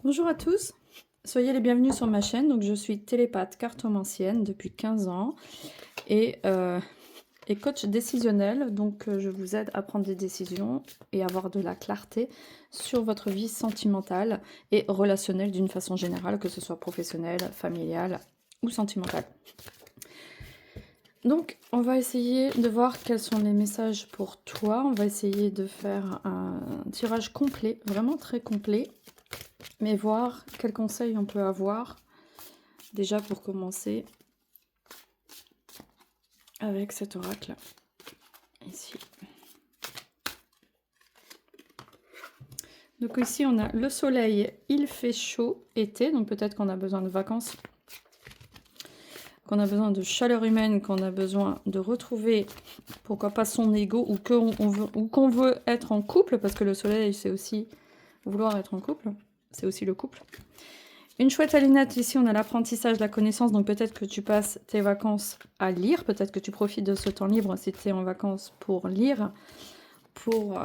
Bonjour à tous, soyez les bienvenus sur ma chaîne. Donc, je suis télépathe cartomancienne depuis 15 ans et, coach décisionnel. Donc, je vous aide à prendre des décisions et avoir de la clarté sur votre vie sentimentale et relationnelle d'une façon générale, que ce soit professionnelle, familiale ou sentimentale. Donc, on va essayer de voir quels sont les messages pour toi. On va essayer de faire un tirage complet, vraiment très complet, mais voir quels conseils on peut avoir déjà pour commencer avec cet oracle ici. Donc ici on a le soleil, il fait chaud, été, donc peut-être qu'on a besoin de vacances, qu'on a besoin de chaleur humaine, qu'on a besoin de retrouver, pourquoi pas son ego, ou qu'on veut être en couple, parce que le soleil c'est aussi vouloir être en couple, c'est aussi le couple. Une chouette alinette, ici on a l'apprentissage, la connaissance, donc peut-être que tu passes tes vacances à lire, peut-être que tu profites de ce temps libre si tu es en vacances pour lire, pour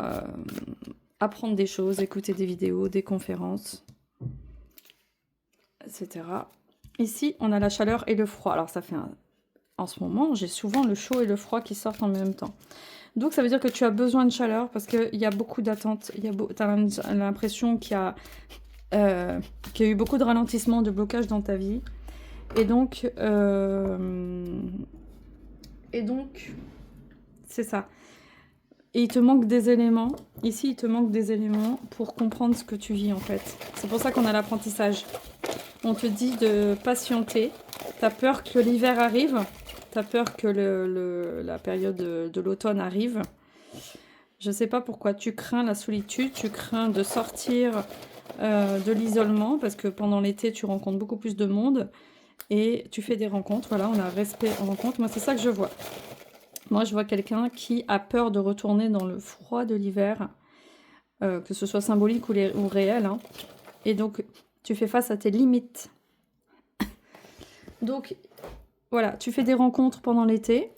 apprendre des choses, écouter des vidéos, des conférences, etc. Ici on a la chaleur et le froid, alors ça fait en ce moment j'ai souvent le chaud et le froid qui sortent en même temps. Donc ça veut dire que tu as besoin de chaleur parce qu'il y a beaucoup d'attentes, tu as l'impression qu'il y a eu beaucoup de ralentissement, de blocage dans ta vie. Et donc, c'est ça. Et il te manque des éléments. Ici, il te manque des éléments pour comprendre ce que tu vis, en fait. C'est pour ça qu'on a l'apprentissage. On te dit de patienter. T'as peur que l'hiver arrive. T'as peur que la période de l'automne arrive. Je sais pas pourquoi. Tu crains la solitude. Tu crains de sortir de l'isolement. Parce que pendant l'été, tu rencontres beaucoup plus de monde. Et tu fais des rencontres. Voilà, on a respect en rencontre. Moi, c'est ça que je vois. Moi, je vois quelqu'un qui a peur de retourner dans le froid de l'hiver, que ce soit symbolique ou réel. Hein. Et donc, tu fais face à tes limites. Donc, voilà, tu fais des rencontres pendant l'été.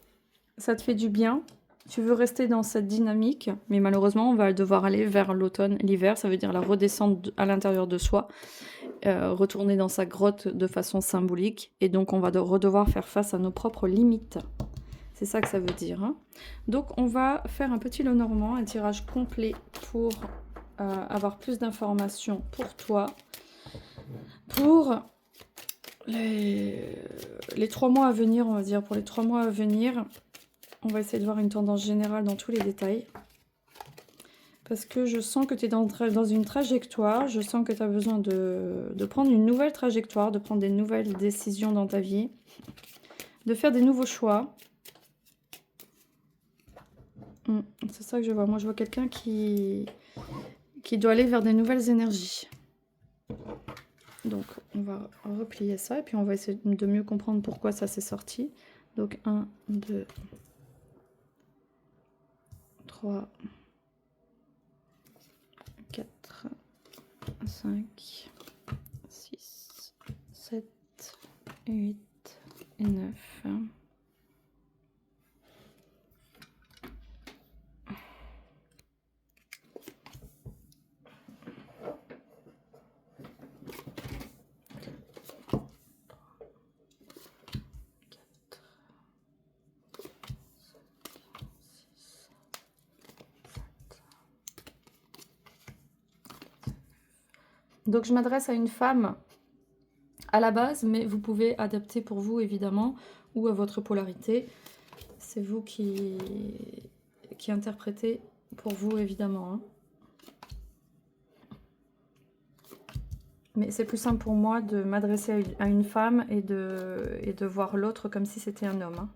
Ça te fait du bien. Tu veux rester dans cette dynamique. Mais malheureusement, on va devoir aller vers l'automne, l'hiver. Ça veut dire la redescente à l'intérieur de soi. Retourner dans sa grotte de façon symbolique. Et donc, on va redevoir faire face à nos propres limites. C'est ça que ça veut dire. Hein. Donc, on va faire un petit Lenormand, un tirage complet pour avoir plus d'informations pour toi. Pour les 3 mois à venir, on va dire, pour les 3 mois à venir, on va essayer de voir une tendance générale dans tous les détails. Parce que je sens que tu es dans une trajectoire, je sens que tu as besoin de prendre une nouvelle trajectoire, de prendre des nouvelles décisions dans ta vie, de faire des nouveaux choix. C'est ça que je vois. Moi, je vois quelqu'un qui doit aller vers des nouvelles énergies. Donc, on va replier ça et puis on va essayer de mieux comprendre pourquoi ça s'est sorti. Donc, 1, 2, 3, 4, 5, 6, 7, 8 et 9. Donc, je m'adresse à une femme à la base, mais vous pouvez adapter pour vous, évidemment, ou à votre polarité. C'est vous qui interprétez pour vous, évidemment. Hein. Mais c'est plus simple pour moi de m'adresser à une femme et de voir l'autre comme si c'était un homme. Hein.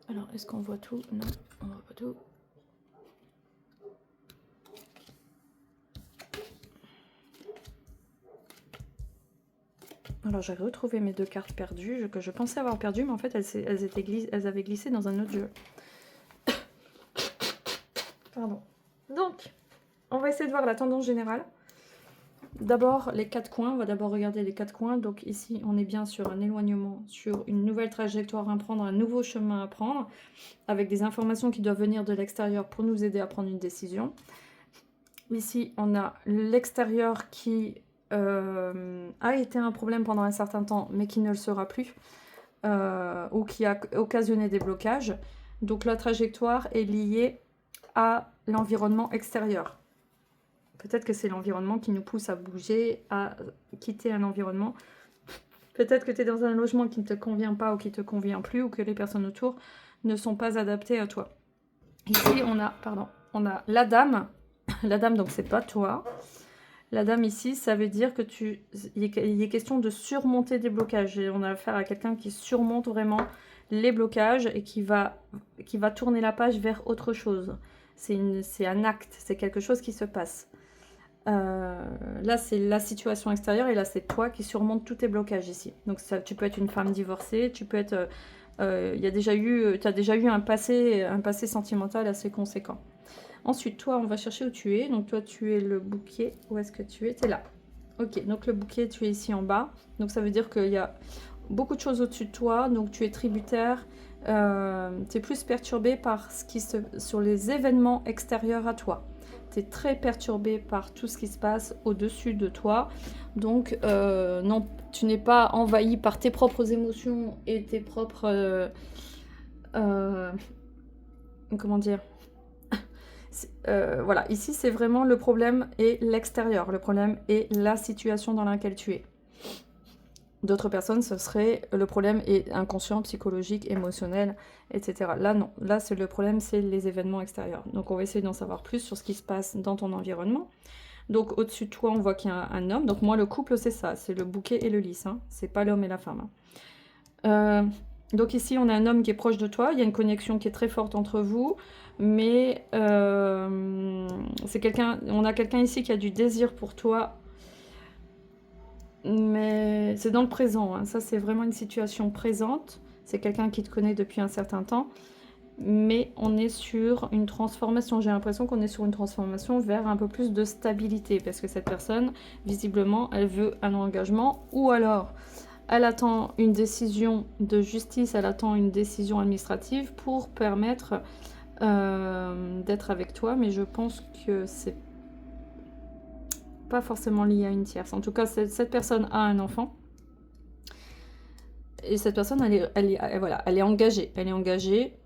Alors, est-ce qu'on voit tout? Non, on voit pas tout. Alors, j'ai retrouvé mes 2 cartes perdues, que je pensais avoir perdues, mais en fait, elles avaient glissé dans un autre jeu. Pardon. Donc, on va essayer de voir la tendance générale. D'abord, les 4 coins. On va d'abord regarder les 4 coins. Donc ici, on est bien sur un éloignement, sur une nouvelle trajectoire à prendre, un nouveau chemin à prendre, avec des informations qui doivent venir de l'extérieur pour nous aider à prendre une décision. Ici, on a l'extérieur qui a été un problème pendant un certain temps, mais qui ne le sera plus, ou qui a occasionné des blocages. Donc la trajectoire est liée à l'environnement extérieur. Peut-être que c'est l'environnement qui nous pousse à bouger, à quitter un environnement. Peut-être que tu es dans un logement qui ne te convient pas ou qui ne te convient plus, ou que les personnes autour ne sont pas adaptées à toi. Ici, on a la dame. La dame, donc, c'est pas toi. La dame, ici, ça veut dire que il est question de surmonter des blocages. Et on a affaire à quelqu'un qui surmonte vraiment les blocages et qui va tourner la page vers autre chose. C'est un acte, c'est quelque chose qui se passe. Là, c'est la situation extérieure et là, c'est toi qui surmonte tous tes blocages ici. Donc, ça, tu peux être une femme divorcée, tu peux être... tu as déjà eu un passé sentimental assez conséquent. Ensuite, toi, on va chercher où tu es. Donc, toi, tu es le bouquet. Où est-ce que tu es? Tu es là. Ok, donc le bouquet, tu es ici en bas. Donc, ça veut dire qu'il y a beaucoup de choses au-dessus de toi. Donc, tu es tributaire. Tu es plus perturbé par sur les événements extérieurs à toi. Tu es très perturbé par tout ce qui se passe au-dessus de toi. Donc, non, tu n'es pas envahi par tes propres émotions et tes propres... comment dire? Voilà, ici c'est vraiment le problème est l'extérieur, le problème est la situation dans laquelle tu es. D'autres personnes, ce serait le problème est inconscient, psychologique, émotionnel, etc. Là non, là c'est le problème, c'est les événements extérieurs. Donc on va essayer d'en savoir plus sur ce qui se passe dans ton environnement. Donc au-dessus de toi, on voit qu'il y a un homme. Donc moi le couple c'est ça, c'est le bouquet et le lys, hein. C'est pas l'homme et la femme. Donc ici on a un homme qui est proche de toi, il y a une connexion qui est très forte entre vous, mais c'est on a quelqu'un ici qui a du désir pour toi, mais c'est dans le présent, hein. Ça c'est vraiment une situation présente, c'est quelqu'un qui te connaît depuis un certain temps, mais on est sur une transformation, j'ai l'impression qu'on est sur une transformation vers un peu plus de stabilité, parce que cette personne, visiblement, elle veut un engagement, ou alors... Elle attend une décision de justice, elle attend une décision administrative pour permettre d'être avec toi, mais je pense que c'est pas forcément lié à une tierce. En tout cas, cette personne a un enfant, et cette personne, voilà, elle est engagée. Elle est engagée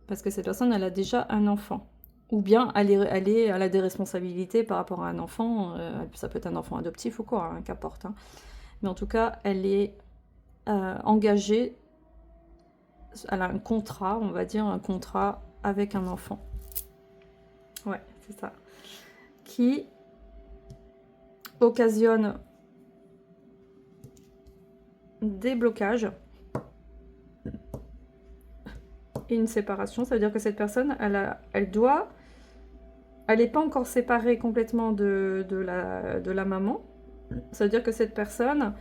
parce que cette personne, elle a déjà un enfant. Ou bien elle a des responsabilités par rapport à un enfant, ça peut être un enfant adoptif ou quoi, hein, qu'importe. Hein. Mais en tout cas, elle est engagée, elle a un contrat, on va dire un contrat avec un enfant. Ouais, c'est ça. Qui occasionne des blocages et une séparation. Ça veut dire que cette personne, elle n'est pas encore séparée complètement de la maman. Ça veut dire que cette personne,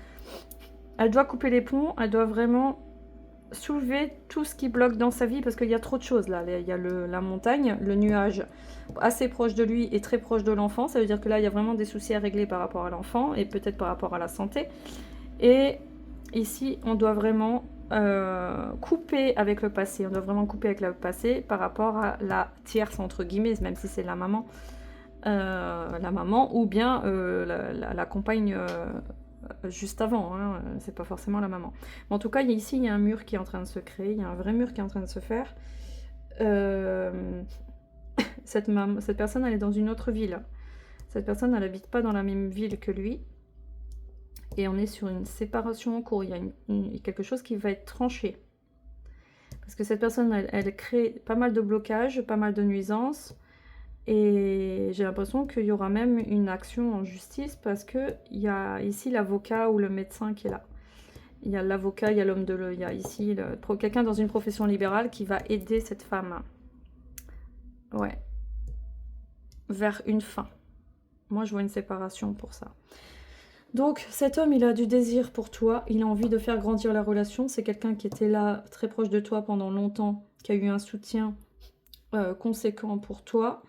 elle doit couper les ponts, elle doit vraiment soulever tout ce qui bloque dans sa vie parce qu'il y a trop de choses là. Il y a la montagne, le nuage assez proche de lui et très proche de l'enfant. Ça veut dire que là, il y a vraiment des soucis à régler par rapport à l'enfant et peut-être par rapport à la santé. Et ici, on doit vraiment couper avec le passé. On doit vraiment couper avec le passé par rapport à la tierce, entre guillemets, même si c'est la maman ou bien la compagne juste avant, hein, c'est pas forcément la maman. Mais en tout cas, ici, il y a un mur qui est en train de se créer, il y a un vrai mur qui est en train de se faire. Cette personne, elle est dans une autre ville. Cette personne, elle n'habite pas dans la même ville que lui. Et on est sur une séparation en cours. Il y a quelque chose qui va être tranché. Parce que cette personne, elle crée pas mal de blocages, pas mal de nuisances. Et j'ai l'impression qu'il y aura même une action en justice parce qu'il y a ici l'avocat ou le médecin qui est là. Il y a l'avocat, il y a il y a ici quelqu'un dans une profession libérale qui va aider cette femme. Ouais. Vers une fin. Moi, je vois une séparation pour ça. Donc, cet homme, il a du désir pour toi. Il a envie de faire grandir la relation. C'est quelqu'un qui était là, très proche de toi pendant longtemps, qui a eu un soutien conséquent pour toi.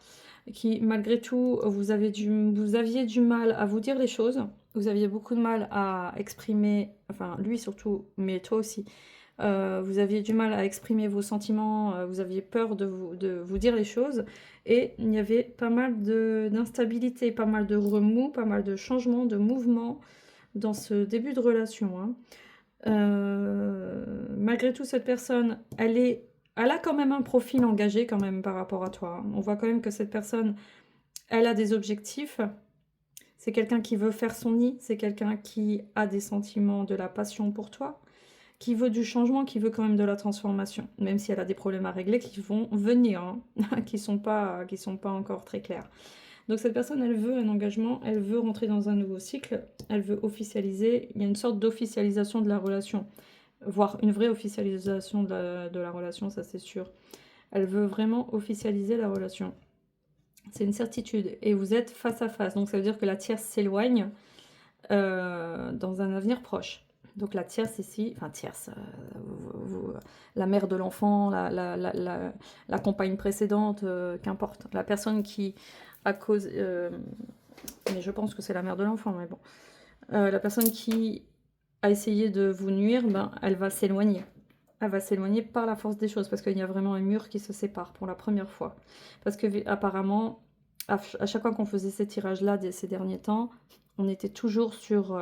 Qui, malgré tout, vous aviez du mal à vous dire les choses. Vous aviez beaucoup de mal à exprimer, enfin, lui surtout, mais toi aussi, Vous aviez du mal à exprimer vos sentiments, vous aviez peur de vous dire les choses, et il y avait pas mal d'instabilité, pas mal de remous, pas mal de changements, de mouvements dans ce début de relation, hein. Malgré tout, cette personne, elle a quand même un profil engagé quand même par rapport à toi, hein. On voit quand même que cette personne, elle a des objectifs. C'est quelqu'un qui veut faire son nid, c'est quelqu'un qui a des sentiments, de la passion pour toi, qui veut du changement, qui veut quand même de la transformation, même si elle a des problèmes à régler qui vont venir, hein, qui sont pas encore très clairs. Donc cette personne, elle veut un engagement, elle veut rentrer dans un nouveau cycle, elle veut officialiser, il y a une sorte d'officialisation de la relation, voire une vraie officialisation de la relation, ça c'est sûr. Elle veut vraiment officialiser la relation. C'est une certitude. Et vous êtes face à face. Donc ça veut dire que la tierce s'éloigne dans un avenir proche. Donc la tierce ici, enfin tierce, la mère de l'enfant, la compagne précédente, qu'importe. La personne qui, à cause... mais je pense que c'est la mère de l'enfant, mais bon. La personne qui a essayé de vous nuire, ben, elle va s'éloigner. Elle va s'éloigner par la force des choses, parce qu'il y a vraiment un mur qui se sépare pour la première fois. Parce que apparemment, à chaque fois qu'on faisait ces tirages-là ces derniers temps, on était toujours sur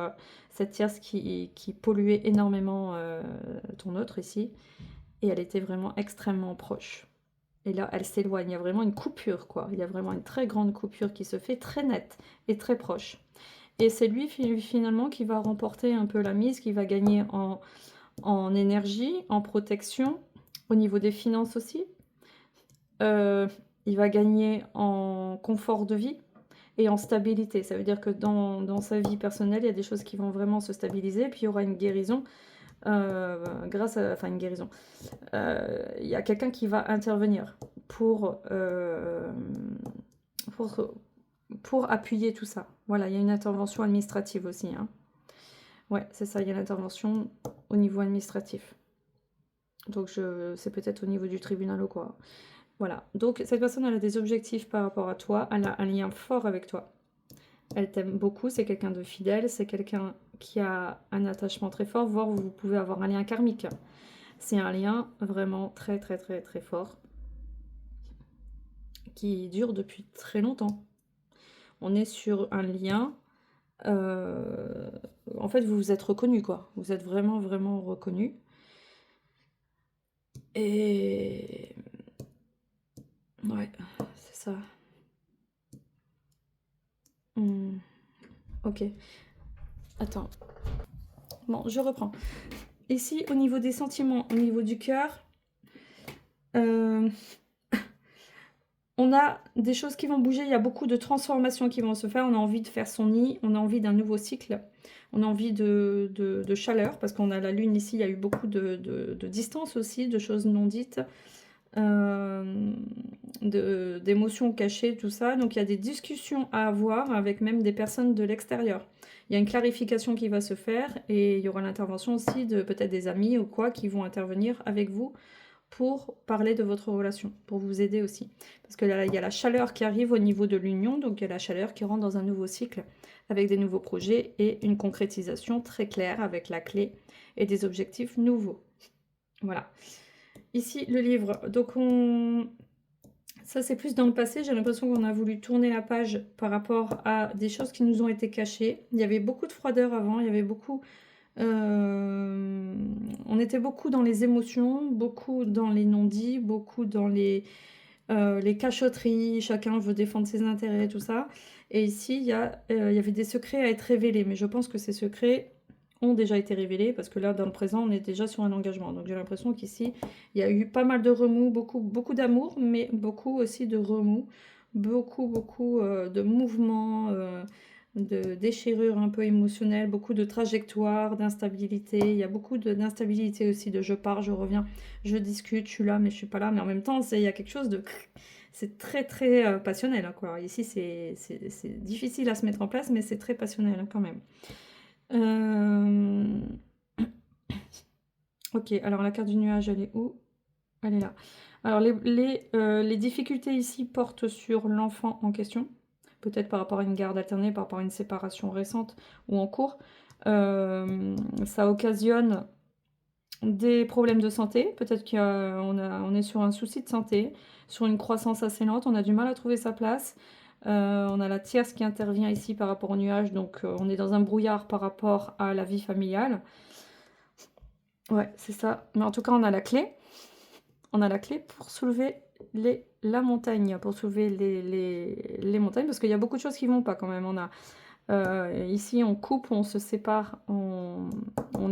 cette tierce qui polluait énormément ton autre ici, et elle était vraiment extrêmement proche. Et là, elle s'éloigne, il y a vraiment une coupure, quoi. Il y a vraiment une très grande coupure qui se fait, très nette et très proche. Et c'est lui, finalement, qui va remporter un peu la mise, qui va gagner en énergie, en protection, au niveau des finances aussi. Il va gagner en confort de vie et en stabilité. Ça veut dire que dans sa vie personnelle, il y a des choses qui vont vraiment se stabiliser, puis il y aura une guérison grâce à... Enfin, une guérison. Il y a quelqu'un qui va intervenir pour appuyer tout ça. Voilà, il y a une intervention administrative aussi, hein. Ouais, c'est ça, il y a l'intervention au niveau administratif. Donc, c'est peut-être au niveau du tribunal ou quoi. Voilà, donc cette personne, elle a des objectifs par rapport à toi, elle a un lien fort avec toi. Elle t'aime beaucoup, c'est quelqu'un de fidèle, c'est quelqu'un qui a un attachement très fort, voire vous pouvez avoir un lien karmique. C'est un lien vraiment très très très très fort, qui dure depuis très longtemps. On est sur un lien... en fait, vous vous êtes reconnus, quoi. Vous êtes vraiment, vraiment reconnus. Et... ouais, c'est ça. Ok. Attends. Bon, je reprends. Ici, au niveau des sentiments, au niveau du cœur, on a des choses qui vont bouger, il y a beaucoup de transformations qui vont se faire, on a envie de faire son nid, on a envie d'un nouveau cycle, on a envie de chaleur, parce qu'on a la lune ici, il y a eu beaucoup de distance aussi, de choses non dites, d'émotions cachées, tout ça. Donc il y a des discussions à avoir avec même des personnes de l'extérieur. Il y a une clarification qui va se faire et il y aura l'intervention aussi de peut-être des amis ou quoi qui vont intervenir avec vous pour parler de votre relation, pour vous aider aussi. Parce que là, il y a la chaleur qui arrive au niveau de l'union, donc il y a la chaleur qui rentre dans un nouveau cycle avec des nouveaux projets et une concrétisation très claire avec la clé et des objectifs nouveaux. Voilà. Ici, le livre. Donc, ça, c'est plus dans le passé. J'ai l'impression qu'on a voulu tourner la page par rapport à des choses qui nous ont été cachées. Il y avait beaucoup de froideur avant. Il y avait beaucoup... on était beaucoup dans les émotions, beaucoup dans les non-dits, beaucoup dans les cachotteries. Chacun veut défendre ses intérêts, tout ça. Et ici, il y avait des secrets à être révélés. Mais je pense que ces secrets ont déjà été révélés, parce que là, dans le présent, on est déjà sur un engagement. Donc j'ai l'impression qu'ici, il y a eu pas mal de remous, beaucoup d'amour, mais beaucoup aussi de remous, beaucoup de mouvements, de déchirures un peu émotionnelles, beaucoup de trajectoires, d'instabilité. Il y a beaucoup d'instabilité aussi, de je pars, je reviens, je discute, je suis là, mais je suis pas là. Mais en même temps, il y a quelque chose de... C'est très très passionnel, hein, quoi. Ici, c'est difficile à se mettre en place, mais c'est très passionnel, hein, quand même. Ok, alors la carte du nuage, elle est où? Elle est là. Alors les difficultés ici portent sur l'enfant en question, peut-être par rapport à une garde alternée, par rapport à une séparation récente ou en cours. Ça occasionne des problèmes de santé. Peut-être on est sur un souci de santé, sur une croissance assez lente. On a du mal à trouver sa place. On a la tierce qui intervient ici par rapport au nuage. Donc, on est dans un brouillard par rapport à la vie familiale. Ouais, c'est ça. Mais en tout cas, on a la clé. On a la clé pour soulever la montagne, pour soulever les montagnes, parce qu'il y a beaucoup de choses qui vont pas quand même. On a ici, on coupe, on se sépare, on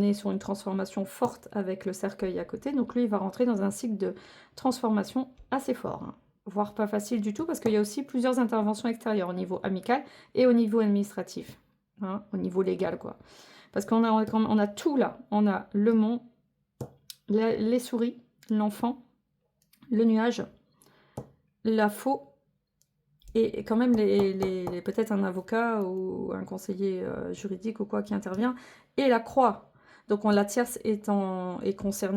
est sur une transformation forte avec le cercueil à côté. Donc lui, il va rentrer dans un cycle de transformation assez fort, hein, voire pas facile du tout, parce qu'il y a aussi plusieurs interventions extérieures au niveau amical et au niveau administratif, hein, au niveau légal, quoi. Parce on a tout là. On a le mont, les souris, l'enfant, le nuage, la faux, et quand même peut-être un avocat ou un conseiller juridique ou quoi qui intervient, et la croix. Donc la tierce est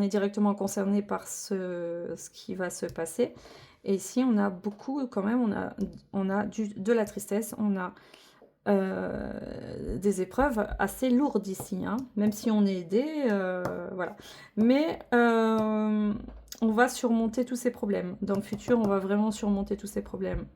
directement concernée par ce qui va se passer. Et ici, on a beaucoup, quand même, on a de la tristesse, on a des épreuves assez lourdes ici, hein, même si on est aidé, voilà. Mais on va surmonter tous ces problèmes. Dans le futur, on va vraiment surmonter tous ces problèmes.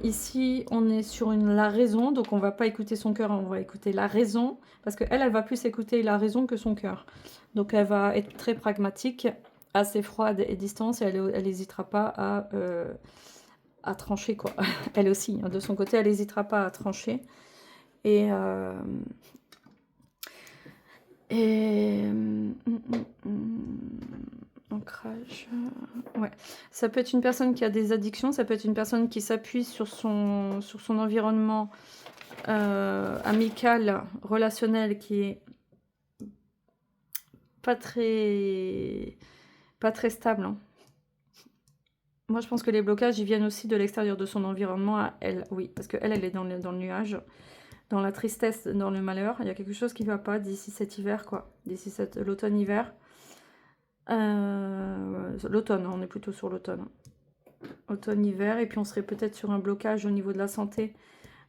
Ici, on est sur la raison, donc on va pas écouter son cœur, on va écouter la raison, parce qu'elle va plus écouter la raison que son cœur. Donc elle va être très pragmatique, assez froide et distante, et elle n'hésitera pas à trancher, quoi. Elle aussi, hein, de son côté, elle n'hésitera pas à trancher. Et ancrage, ouais. Ça peut être une personne qui a des addictions, ça peut être une personne qui s'appuie sur son environnement amical, relationnel, qui est pas très stable, hein. Moi, je pense que les blocages, ils viennent aussi de l'extérieur de son environnement à elle, oui, parce qu'elle, elle est dans le nuage, dans la tristesse, dans le malheur. Il y a quelque chose qui ne va pas d'ici cet hiver, quoi. D'ici l'automne-hiver. L'automne, on est plutôt sur l'automne. Automne-hiver, et puis on serait peut-être sur un blocage au niveau de la santé,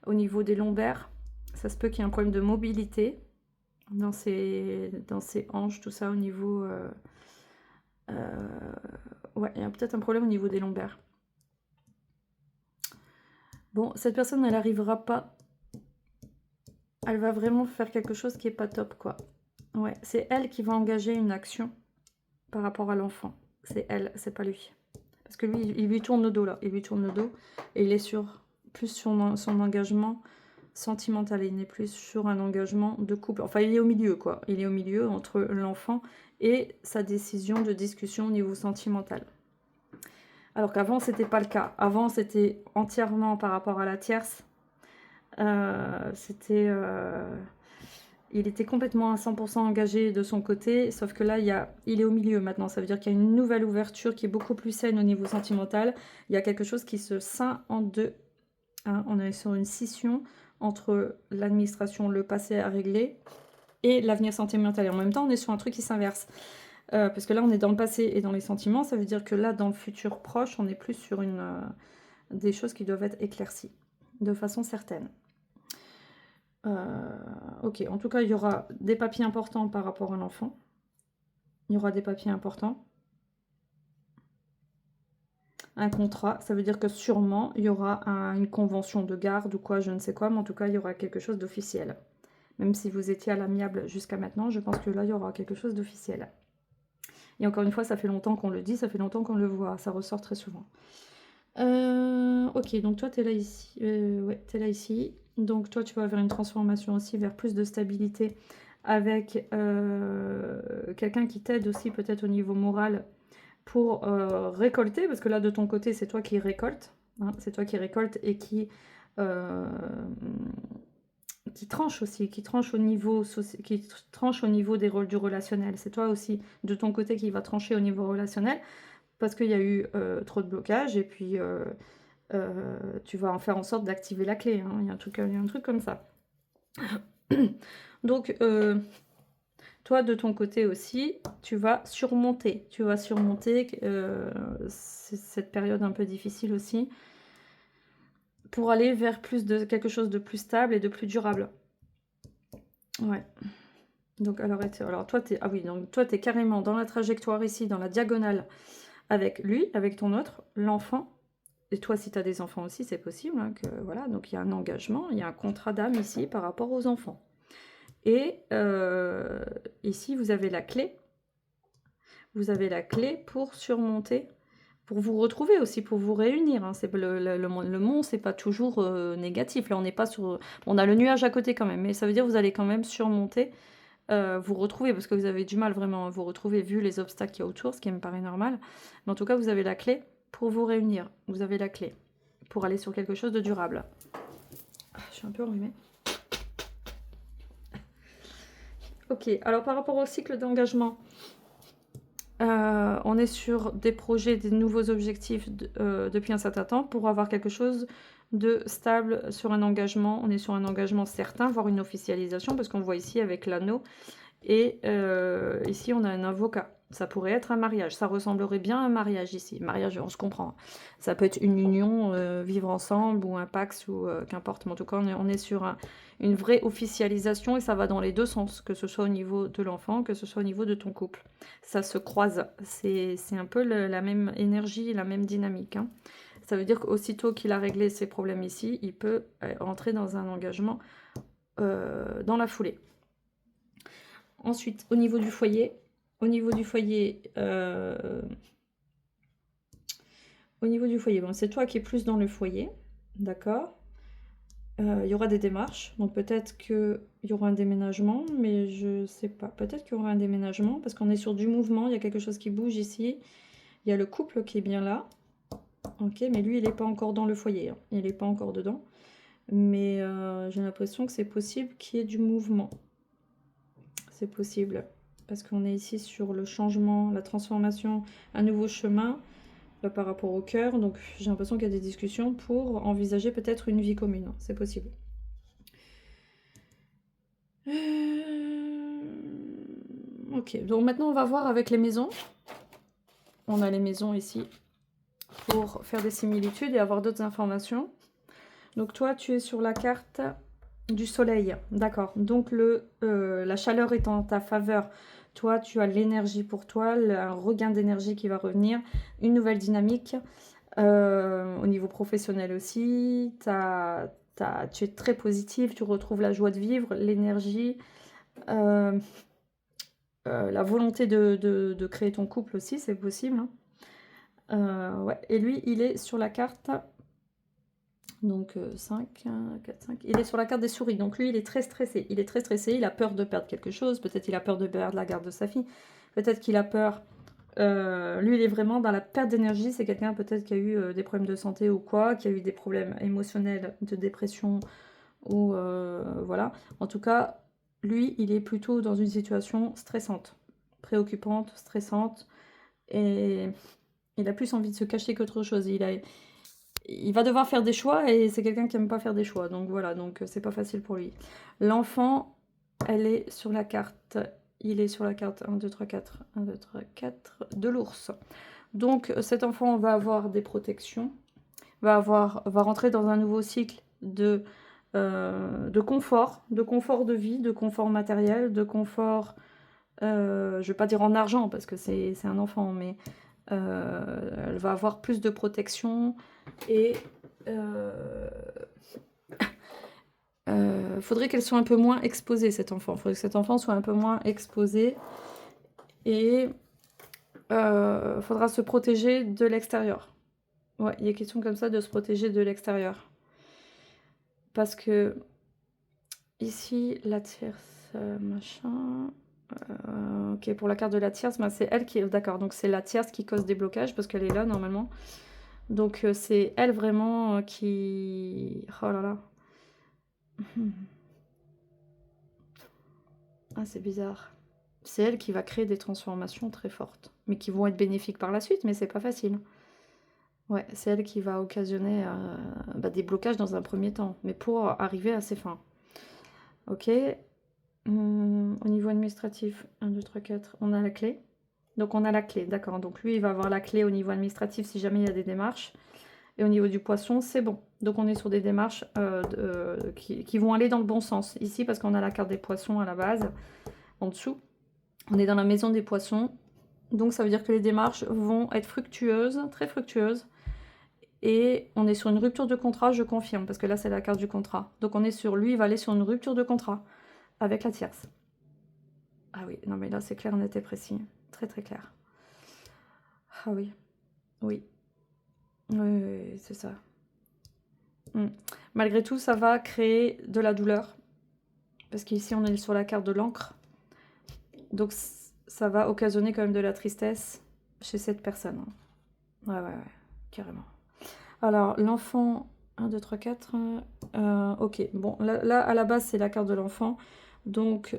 au niveau des lombaires. Ça se peut qu'il y ait un problème de mobilité dans ses hanches, tout ça, au niveau... ouais, il y a peut-être un problème au niveau des lombaires. Bon, cette personne, elle n'arrivera pas. Elle va vraiment faire quelque chose qui est pas top, quoi. Ouais, c'est elle qui va engager une action par rapport à l'enfant. C'est elle, c'est pas lui. Parce que lui, il lui tourne le dos, là. Il lui tourne le dos. Et il est plus sur son engagement sentimental. Il n'est plus sur un engagement de couple. Enfin, il est au milieu, quoi. Il est au milieu entre l'enfant et sa décision de discussion au niveau sentimental. Alors qu'avant, c'était pas le cas. Avant, c'était entièrement par rapport à la tierce. Il était complètement à 100% engagé de son côté, sauf que là, il est au milieu maintenant. Ça veut dire qu'il y a une nouvelle ouverture qui est beaucoup plus saine au niveau sentimental. Il y a quelque chose qui se scinde en deux, hein. On est sur une scission entre l'administration, le passé à régler, et l'avenir sentimental. Et en même temps, on est sur un truc qui s'inverse. Parce que là, on est dans le passé et dans les sentiments. Ça veut dire que là, dans le futur proche, on est plus sur des choses qui doivent être éclaircies de façon certaine. Ok, en tout cas, il y aura des papiers importants par rapport à l'enfant. Il y aura des papiers importants. Un contrat, ça veut dire que sûrement, il y aura une convention de garde ou quoi, je ne sais quoi, mais en tout cas, il y aura quelque chose d'officiel. Même si vous étiez à l'amiable jusqu'à maintenant, je pense que là, il y aura quelque chose d'officiel. Et encore une fois, ça fait longtemps qu'on le dit, ça fait longtemps qu'on le voit, ça ressort très souvent. Ok, donc toi, tu es là ici. Ouais, tu es là ici. Donc toi, tu vas vers une transformation aussi, vers plus de stabilité, avec quelqu'un qui t'aide aussi peut-être au niveau moral pour récolter, parce que là, de ton côté, c'est toi qui récolte. Hein, c'est toi qui récolte et qui tranche aussi, qui tranche au niveau des rôles du relationnel. C'est toi aussi, de ton côté, qui va trancher au niveau relationnel, parce qu'il y a eu trop de blocages, et puis tu vas en faire en sorte d'activer la clé, hein. Il y a un truc comme ça. Donc, toi, de ton côté aussi, tu vas surmonter cette période un peu difficile aussi, pour aller vers quelque chose de plus stable et de plus durable. Ouais. Donc, alors toi, ah oui, donc toi, tu es carrément dans la trajectoire ici, dans la diagonale, avec lui, avec ton autre, l'enfant. Et toi, si tu as des enfants aussi, c'est possible, hein, que voilà. Donc, il y a un engagement, il y a un contrat d'âme ici par rapport aux enfants. Et ici, vous avez la clé. Vous avez la clé pour surmonter, pour vous retrouver aussi, pour vous réunir. Hein. Le monde, c'est pas toujours négatif. Là, on n'est pas sur... On a le nuage à côté quand même, mais ça veut dire que vous allez quand même surmonter, vous retrouver, parce que vous avez du mal vraiment à vous retrouver vu les obstacles qu'il y a autour, ce qui me paraît normal. Mais en tout cas, vous avez la clé pour vous réunir. Vous avez la clé pour aller sur quelque chose de durable. Ah, je suis un peu enrhumée. Ok, alors par rapport au cycle d'engagement, on est sur des projets, des nouveaux objectifs depuis un certain temps pour avoir quelque chose de stable sur un engagement. On est sur un engagement certain, voire une officialisation, parce qu'on voit ici avec l'anneau. Et ici, on a un avocat. Ça pourrait être un mariage. Ça ressemblerait bien à un mariage ici. Mariage, on se comprend. Ça peut être une union, vivre ensemble, ou un pax, ou qu'importe. Mais en tout cas, on est sur une vraie officialisation et ça va dans les deux sens, que ce soit au niveau de l'enfant, que ce soit au niveau de ton couple. Ça se croise. C'est un peu la même énergie, la même dynamique. Hein. Ça veut dire qu'aussitôt qu'il a réglé ses problèmes ici, il peut entrer dans un engagement dans la foulée. Ensuite, au niveau du foyer, bon, c'est toi qui es plus dans le foyer, d'accord. Il y aura des démarches, donc peut-être qu'il y aura un déménagement, mais je sais pas. Peut-être qu'il y aura un déménagement, parce qu'on est sur du mouvement, il y a quelque chose qui bouge ici. Il y a le couple qui est bien là, ok, mais lui, il n'est pas encore dans le foyer, hein. Il n'est pas encore dedans. Mais j'ai l'impression que c'est possible qu'il y ait du mouvement. C'est possible. Parce qu'on est ici sur le changement, la transformation, un nouveau chemin par rapport au cœur. Donc j'ai l'impression qu'il y a des discussions pour envisager peut-être une vie commune. C'est possible. Ok, donc maintenant on va voir avec les maisons. On a les maisons ici pour faire des similitudes et avoir d'autres informations. Donc toi tu es sur la carte du soleil, d'accord. Donc la chaleur est en ta faveur. Toi, tu as l'énergie pour toi, un regain d'énergie qui va revenir, une nouvelle dynamique. Au niveau professionnel aussi, tu es très positive, tu retrouves la joie de vivre, l'énergie, la volonté de créer ton couple aussi, c'est possible. Hein. Ouais. Et lui, il est sur la carte... Donc 5, 4, 5. Il est sur la carte des souris. Donc lui, il est très stressé. Il est très stressé. Il a peur de perdre quelque chose. Peut-être il a peur de perdre la garde de sa fille. Peut-être qu'il a peur... lui, il est vraiment dans la perte d'énergie. C'est quelqu'un peut-être qui a eu des problèmes de santé ou quoi, qui a eu des problèmes émotionnels, de dépression ou voilà. En tout cas, lui, il est plutôt dans une situation stressante, préoccupante, stressante. Et il a plus envie de se cacher qu'autre chose. Il va devoir faire des choix et c'est quelqu'un qui n'aime pas faire des choix. Donc voilà, donc c'est pas facile pour lui. L'enfant, elle est sur la carte. Il est sur la carte 1, 2, 3, 4. 1, 2, 3, 4 de l'ours. Donc cet enfant va avoir des protections. Va rentrer dans un nouveau cycle de confort de vie, de confort matériel, de confort, je ne vais pas dire en argent parce que c'est un enfant, mais elle va avoir plus de protection et faudrait qu'elle soit un peu moins exposée, cet enfant. Il faudrait que cet enfant soit un peu moins exposé et faudra se protéger de l'extérieur. Ouais, il y a question comme ça de se protéger de l'extérieur. Parce que ici, la tierce, machin... ok, pour la carte de la tierce, ben, c'est elle qui est... D'accord, donc c'est la tierce qui cause des blocages parce qu'elle est là, normalement. Donc c'est elle vraiment qui... Oh là là. Ah, c'est bizarre. C'est elle qui va créer des transformations très fortes. Mais qui vont être bénéfiques par la suite, mais c'est pas facile. Ouais, c'est elle qui va occasionner des blocages dans un premier temps. Mais pour arriver à ses fins. Ok. Au niveau administratif, 1, 2, 3, 4, on a la clé. Donc on a la clé, d'accord. Donc lui, il va avoir la clé au niveau administratif si jamais il y a des démarches. Et au niveau du poisson, c'est bon. Donc on est sur des démarches qui vont aller dans le bon sens. Ici, parce qu'on a la carte des poissons à la base. en dessous. On est dans la maison des poissons. Donc ça veut dire que les démarches vont être fructueuses, très fructueuses. Et on est sur une rupture de contrat, je confirme, parce que là c'est la carte du contrat. Donc on est sur, lui il va aller sur une rupture de contrat avec la tierce. Ah oui, non mais là c'est clair, net et précis. Très très clair. Ah oui, oui. Oui, c'est ça. Malgré tout, ça va créer de la douleur. Parce qu'ici on est sur la carte de l'encre. Donc ça va occasionner quand même de la tristesse chez cette personne. Ouais, carrément. Alors, l'enfant, 1, 2, 3, 4. Ok, bon, là, à la base, c'est la carte de l'enfant. Donc,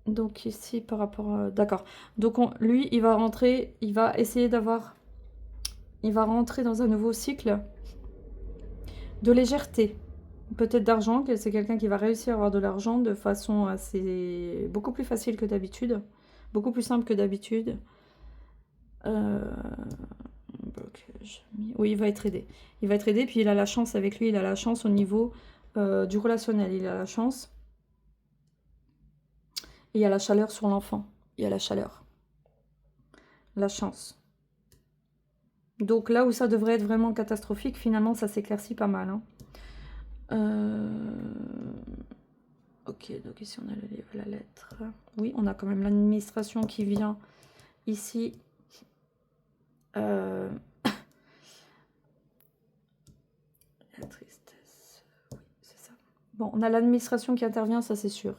donc ici, par rapport... D'accord. Donc, lui, il va rentrer, il va essayer d'avoir... Il va rentrer dans un nouveau cycle de légèreté. Peut-être d'argent, que c'est quelqu'un qui va réussir à avoir de l'argent de façon assez... beaucoup plus facile que d'habitude. Beaucoup plus simple que d'habitude. Oui, il va être aidé. Il va être aidé, puis il a la chance avec lui, il a la chance au niveau du relationnel, il a la chance. Et il y a la chaleur sur l'enfant. Il y a la chaleur. La chance. Donc là où ça devrait être vraiment catastrophique, finalement ça s'éclaircit pas mal. Hein. Ok, donc ici on a le livre, la lettre. Oui, on a quand même l'administration qui vient ici. La tristesse. Oui, c'est ça. Bon, on a l'administration qui intervient, ça c'est sûr.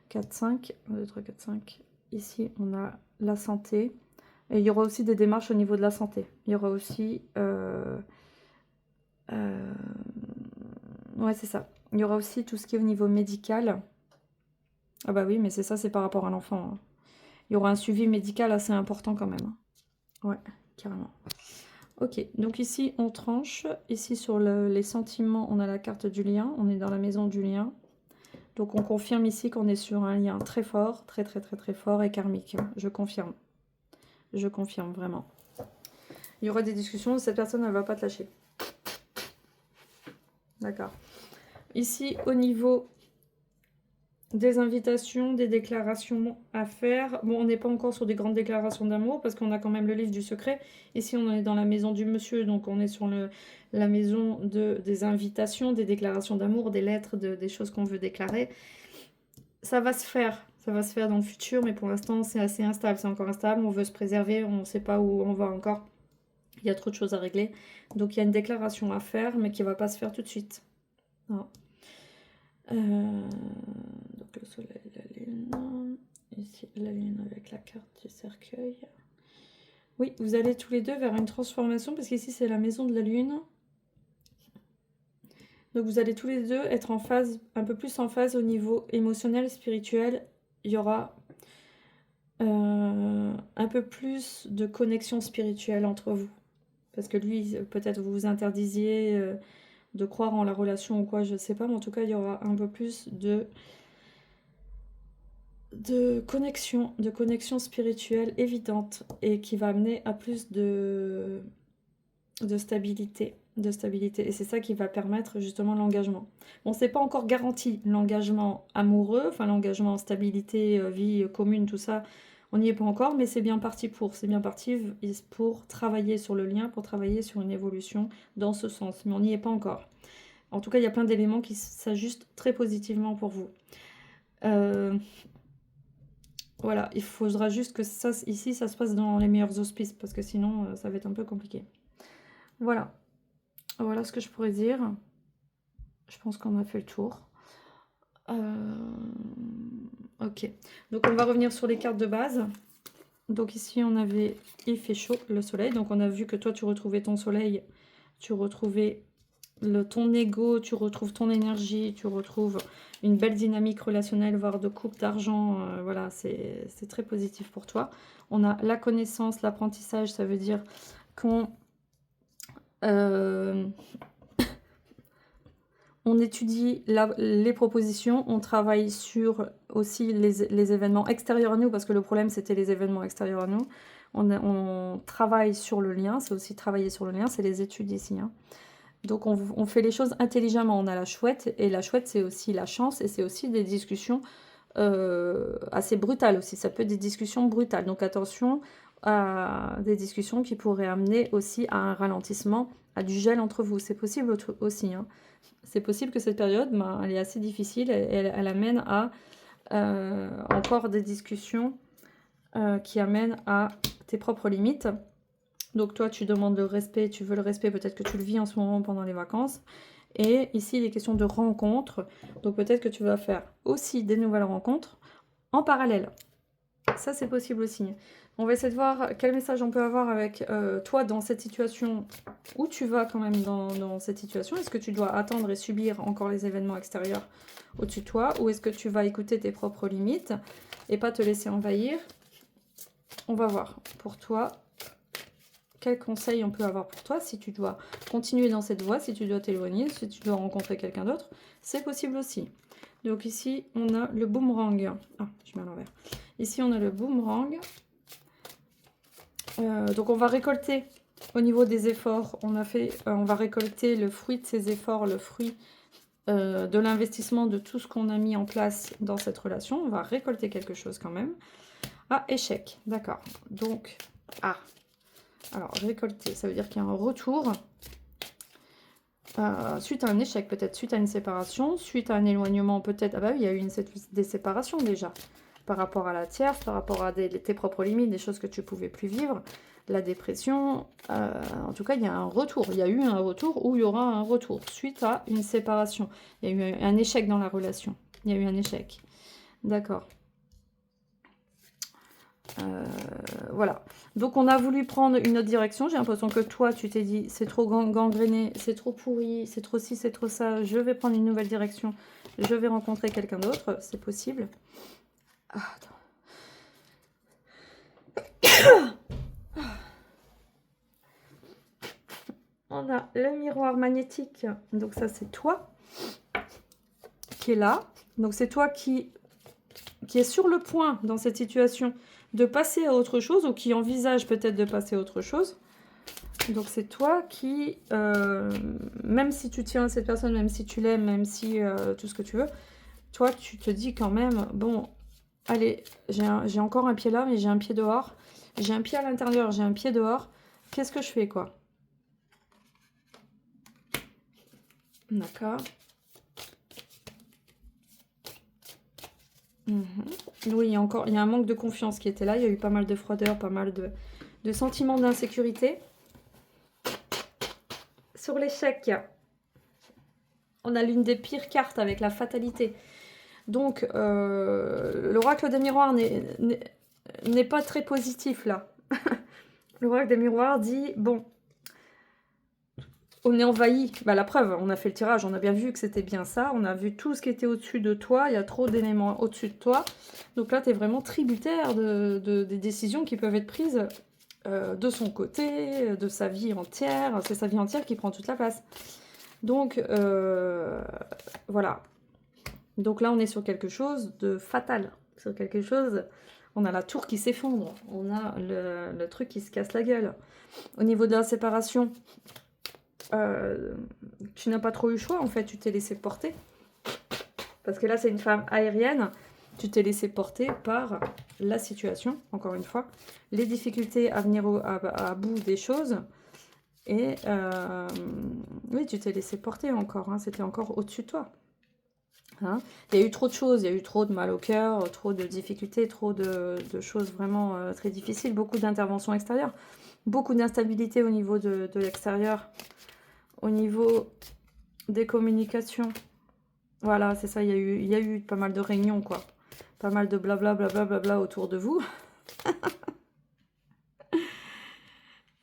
4, 5. 1, 2, 3, 4, 5. Ici, on a la santé. Et il y aura aussi des démarches au niveau de la santé. Il y aura aussi... ouais, c'est ça. Il y aura aussi tout ce qui est au niveau médical. Ah bah oui, mais c'est ça, c'est par rapport à l'enfant. Hein. Il y aura un suivi médical assez important quand même. Ouais, carrément. Ok, donc ici, on tranche. Ici, sur les sentiments, on a la carte du lien. On est dans la maison du lien. Donc on confirme ici qu'on est sur un lien très fort, très très très très fort et karmique. Je confirme. Je confirme vraiment. Il y aura des discussions, cette personne elle ne va pas te lâcher. D'accord. Ici au niveau des invitations, des déclarations à faire. Bon, on n'est pas encore sur des grandes déclarations d'amour parce qu'on a quand même le livre du secret. Ici on est dans la maison du monsieur, donc on est sur la maison des invitations, des déclarations d'amour, des lettres, des choses qu'on veut déclarer. Ça va se faire dans le futur, mais pour l'instant c'est assez instable, c'est encore instable, on veut se préserver, on ne sait pas où on va encore, il y a trop de choses à régler, donc il y a une déclaration à faire, mais qui ne va pas se faire tout de suite. Non. Donc le soleil, la lune, ici la lune avec la carte du cercueil. Oui, vous allez tous les deux vers une transformation, parce qu'ici c'est la maison de la lune. Donc vous allez tous les deux être en phase, un peu plus en phase au niveau émotionnel, spirituel. Il y aura un peu plus de connexion spirituelle entre vous. Parce que lui, peut-être vous vous interdisiez de croire en la relation ou quoi, je ne sais pas. Mais en tout cas, il y aura un peu plus de connexion spirituelle évidente et qui va amener à plus de stabilité. Et c'est ça qui va permettre justement l'engagement. Bon, c'est pas encore garanti l'engagement amoureux, enfin l'engagement en stabilité, vie commune, tout ça, on n'y est pas encore, mais c'est bien parti pour. C'est bien parti pour travailler sur le lien, pour travailler sur une évolution dans ce sens, mais on n'y est pas encore. En tout cas, il y a plein d'éléments qui s'ajustent très positivement pour vous. Voilà, il faudra juste que ça, ici, ça se passe dans les meilleurs auspices, parce que sinon, ça va être un peu compliqué. Voilà. Voilà ce que je pourrais dire. Je pense qu'on a fait le tour. Ok. Donc, on va revenir sur les cartes de base. Donc, ici, on avait... Il fait chaud, le soleil. Donc, on a vu que toi, tu retrouvais ton soleil. Tu retrouvais ton ego. Tu retrouves ton énergie. Tu retrouves une belle dynamique relationnelle, voire de couple, d'argent. Voilà, c'est très positif pour toi. On a la connaissance, l'apprentissage. Ça veut dire qu'on... on étudie les propositions, on travaille sur aussi les événements extérieurs à nous, parce que le problème c'était les événements extérieurs à nous. On travaille sur le lien, c'est aussi travailler sur le lien, c'est les études ici. Hein. Donc on fait les choses intelligemment. On a la chouette, et la chouette c'est aussi la chance, et c'est aussi des discussions assez brutales aussi. Ça peut être des discussions brutales. Donc attention à des discussions qui pourraient amener aussi à un ralentissement, à du gel entre vous. C'est possible aussi. Hein. C'est possible que cette période, ben, elle est assez difficile, et elle amène à encore des discussions qui amènent à tes propres limites. Donc toi, tu demandes le respect, tu veux le respect, peut-être que tu le vis en ce moment pendant les vacances. Et ici, il est question de rencontres. Donc peut-être que tu vas faire aussi des nouvelles rencontres en parallèle. Ça, c'est possible aussi. On va essayer de voir quel message on peut avoir avec toi dans cette situation. Où tu vas quand même dans cette situation. Est-ce que tu dois attendre et subir encore les événements extérieurs au-dessus de toi, ou est-ce que tu vas écouter tes propres limites et pas te laisser envahir? On va voir pour toi. Quels conseils on peut avoir pour toi si tu dois continuer dans cette voie, si tu dois t'éloigner, si tu dois rencontrer quelqu'un d'autre, c'est possible aussi. Donc ici, on a le boomerang. Ah, je mets à l'envers. Ici, on a le boomerang. Donc on va récolter au niveau des efforts. On va récolter le fruit de ces efforts, le fruit de l'investissement de tout ce qu'on a mis en place dans cette relation. On va récolter quelque chose quand même. Ah, échec. D'accord. Donc, alors, récolter, ça veut dire qu'il y a un retour suite à un échec, peut-être suite à une séparation, suite à un éloignement, peut-être. Ah bah oui, il y a eu des séparations déjà, par rapport à la tierce, par rapport à tes propres limites, des choses que tu pouvais plus vivre, la dépression. En tout cas, il y a un retour. Il y a eu un retour, ou il y aura un retour suite à une séparation. Il y a eu un échec dans la relation. Il y a eu un échec. D'accord. Voilà. Donc on a voulu prendre une autre direction. J'ai l'impression que toi, tu t'es dit, c'est trop gangréné, c'est trop pourri, c'est trop ci, c'est trop ça. Je vais prendre une nouvelle direction. Je vais rencontrer quelqu'un d'autre. C'est possible. Ah, attends. On a le miroir magnétique. Donc ça, c'est toi qui est là. Donc c'est toi qui est sur le point dans cette situation de passer à autre chose, ou qui envisage peut-être de passer à autre chose. Donc c'est toi qui, même si tu tiens à cette personne, même si tu l'aimes, même si tout ce que tu veux, toi tu te dis quand même, bon, allez, j'ai encore un pied là, mais j'ai un pied dehors. J'ai un pied à l'intérieur, j'ai un pied dehors. Qu'est-ce que je fais, quoi? D'accord. Oui, il y a un manque de confiance qui était là. Il y a eu pas mal de froideur, pas mal de sentiments d'insécurité. Sur l'échec, on a l'une des pires cartes avec la fatalité. Donc, l'oracle des miroirs n'est pas très positif là. L'oracle des miroirs dit, bon, on est envahi. Bah, la preuve, on a fait le tirage, on a bien vu que c'était bien ça. On a vu tout ce qui était au-dessus de toi. Il y a trop d'éléments au-dessus de toi. Donc là, tu es vraiment tributaire des décisions qui peuvent être prises de son côté, de sa vie entière. C'est sa vie entière qui prend toute la place. Donc, voilà. Donc là, on est sur quelque chose de fatal. Sur quelque chose... On a la tour qui s'effondre. On a le truc qui se casse la gueule. Au niveau de la séparation, tu n'as pas trop eu le choix, en fait. Tu t'es laissé porter. Parce que là, c'est une femme aérienne. Tu t'es laissé porter par la situation, encore une fois. Les difficultés à venir à bout des choses. Et oui, tu t'es laissé porter encore. Hein, c'était encore au-dessus de toi. Hein, il y a eu trop de choses, il y a eu trop de mal au cœur, trop de difficultés, trop de choses vraiment très difficiles, beaucoup d'interventions extérieures, beaucoup d'instabilité au niveau de l'extérieur, au niveau des communications. Voilà, c'est ça, il y a eu pas mal de réunions, quoi. Pas mal de blabla, blabla, blabla autour de vous.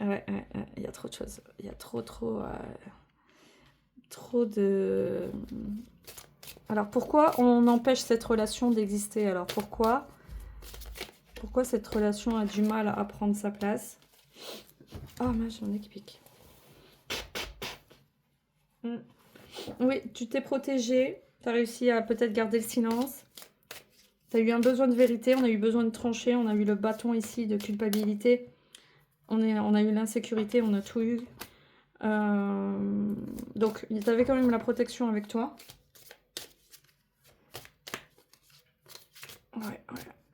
Ouais, il y a trop de choses. Il y a trop de... Alors, pourquoi on empêche cette relation d'exister? Alors, pourquoi cette relation a du mal à prendre sa place? Ah, mince, j'en ai qui pique. Oui, tu t'es protégé. Tu as réussi à peut-être garder le silence. Tu as eu un besoin de vérité. On a eu besoin de trancher. On a eu le bâton ici de culpabilité. On a eu l'insécurité. On a tout eu. Donc, tu avais quand même la protection avec toi. Ouais,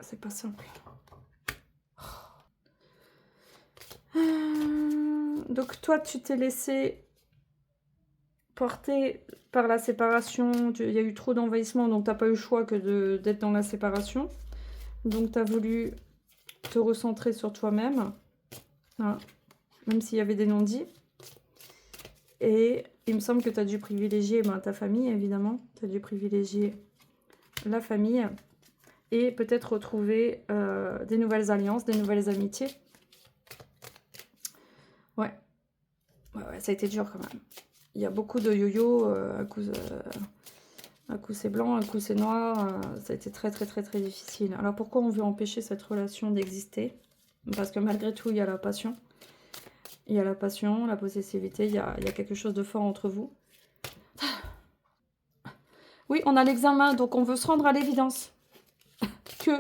c'est pas simple. Donc, toi, tu t'es laissé porter par la séparation. Il y a eu trop d'envahissement, donc tu n'as pas eu le choix que d'être dans la séparation. Donc, tu as voulu te recentrer sur toi-même, hein, même s'il y avait des non-dits. Et il me semble que tu as dû privilégier ta famille, évidemment. Tu as dû privilégier la famille et peut-être retrouver des nouvelles alliances, des nouvelles amitiés. Ouais. Ça a été dur quand même. Il y a beaucoup de yo-yo, un coup c'est blanc, un coup c'est noir. Ça a été très difficile. Alors pourquoi on veut empêcher cette relation d'exister? Parce que malgré tout, il y a la passion. Il y a la passion, la possessivité, il y a quelque chose de fort entre vous. Oui, on a l'examen, donc on veut se rendre à l'évidence que,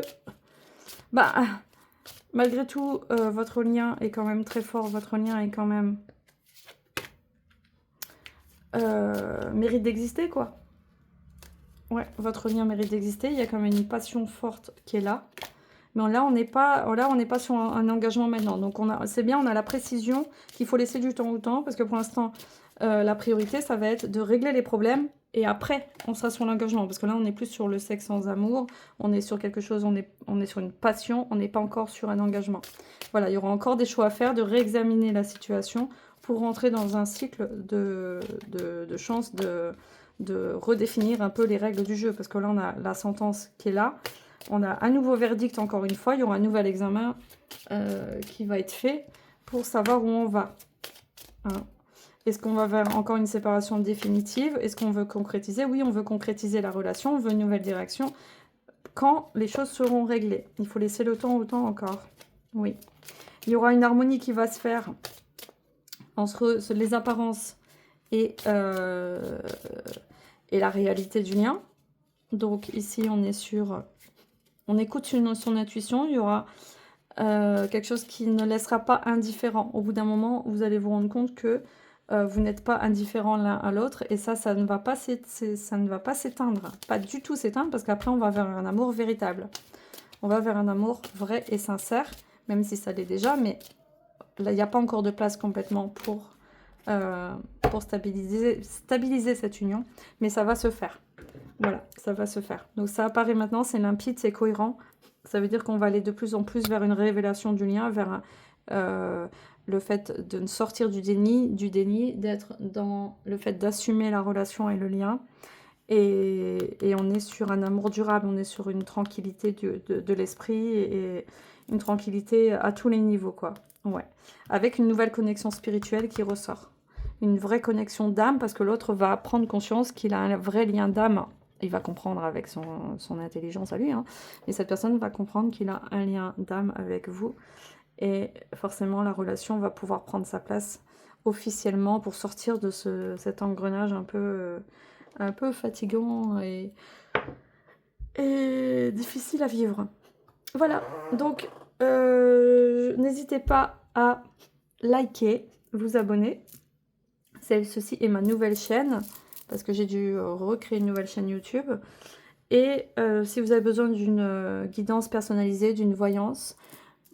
malgré tout, votre lien est quand même très fort, votre lien est quand même mérite d'exister, quoi. Ouais, votre lien mérite d'exister, il y a quand même une passion forte qui est là. Mais là, on n'est pas sur un engagement maintenant. Donc, c'est bien, on a la précision qu'il faut laisser du temps au temps. Parce que pour l'instant, la priorité, ça va être de régler les problèmes. Et après, on sera sur l'engagement. Parce que là, on n'est plus sur le sexe sans amour. On est sur quelque chose, on est sur une passion. On n'est pas encore sur un engagement. Voilà, il y aura encore des choix à faire, de réexaminer la situation pour rentrer dans un cycle de chance de redéfinir un peu les règles du jeu. Parce que là, on a la sentence qui est là. On a un nouveau verdict encore une fois, il y aura un nouvel examen qui va être fait pour savoir où on va. Hein. Est-ce qu'on va vers encore une séparation définitive? Est-ce qu'on veut concrétiser? Oui, on veut concrétiser la relation, on veut une nouvelle direction. Quand les choses seront réglées, il faut laisser le temps au temps encore. Oui. Il y aura une harmonie qui va se faire entre les apparences et la réalité du lien. Donc ici, on est sur... On écoute son intuition, il y aura quelque chose qui ne laissera pas indifférent. Au bout d'un moment, vous allez vous rendre compte que vous n'êtes pas indifférents l'un à l'autre et ça ne va pas s'éteindre. Pas du tout s'éteindre parce qu'après, on va vers un amour véritable. On va vers un amour vrai et sincère, même si ça l'est déjà, mais là, il n'y a pas encore de place complètement pour stabiliser cette union, mais ça va se faire. Voilà, ça va se faire. Donc ça apparaît maintenant, c'est limpide, c'est cohérent. Ça veut dire qu'on va aller de plus en plus vers une révélation du lien, vers le fait de sortir du déni, d'être dans le fait d'assumer la relation et le lien. Et on est sur un amour durable, on est sur une tranquillité de l'esprit et une tranquillité à tous les niveaux, quoi. Ouais. Avec une nouvelle connexion spirituelle qui ressort. Une vraie connexion d'âme, parce que l'autre va prendre conscience qu'il a un vrai lien d'âme. Il va comprendre avec son intelligence à lui, hein. Et cette personne va comprendre qu'il a un lien d'âme avec vous. Et forcément, la relation va pouvoir prendre sa place officiellement pour sortir de cet engrenage un peu fatigant et difficile à vivre. Voilà, donc n'hésitez pas à liker, vous abonner. Ceci est ma nouvelle chaîne, parce que j'ai dû recréer une nouvelle chaîne YouTube. Et si vous avez besoin d'une guidance personnalisée, d'une voyance,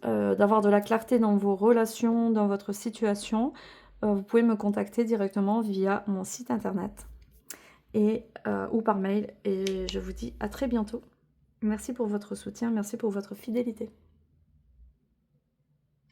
d'avoir de la clarté dans vos relations, dans votre situation, vous pouvez me contacter directement via mon site internet ou par mail. Et je vous dis à très bientôt. Merci pour votre soutien, merci pour votre fidélité.